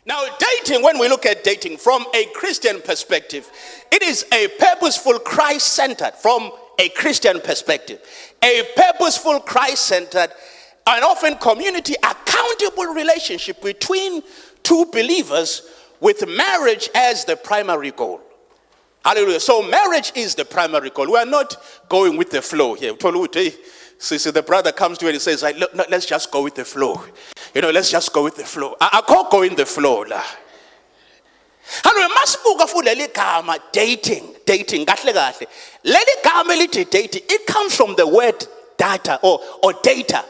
Now, dating, when we look at dating from a Christian perspective, it is a purposeful, Christ-centered, from a Christian perspective, a purposeful, Christ-centered, and often community accountable relationship between two believers with marriage as the primary goal. Hallelujah. So marriage is the primary goal. We are not going with the flow here. So the brother comes to you and he says, look, no, let's just go with the flow. Let's just go with the flow. I can't go in the flow. Hallelujah. Masibuka fu leli gama dating. Kahle kahle. Leli gama elithi dating, it comes from the word data or data,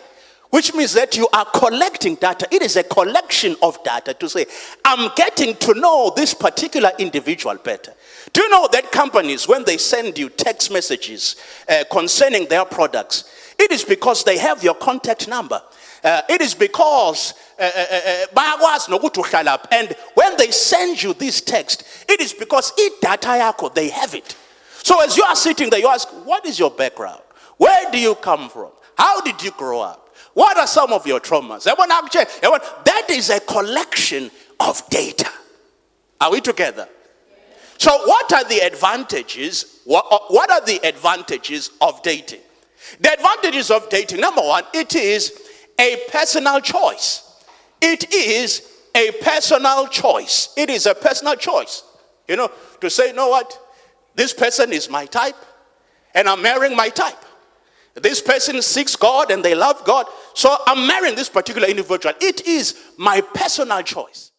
which means that you are collecting data. It is a collection of data to say, I'm getting to know this particular individual better. Do you know that companies, when they send you text messages concerning their products, it is because they have your contact number. It is because and when they send you this text, it is because they have it. So as you are sitting there, you ask, what is your background? Where do you come from? How did you grow up? What are some of your traumas? That is a collection of data. Are we together? So what are the advantages? What are the advantages of dating? The advantages of dating, number one, it is a personal choice. It is a personal choice. It is a personal choice. To say, you know what? This person is my type, and I'm marrying my type. This person seeks God and they love God, so I'm marrying this particular individual. It is my personal choice.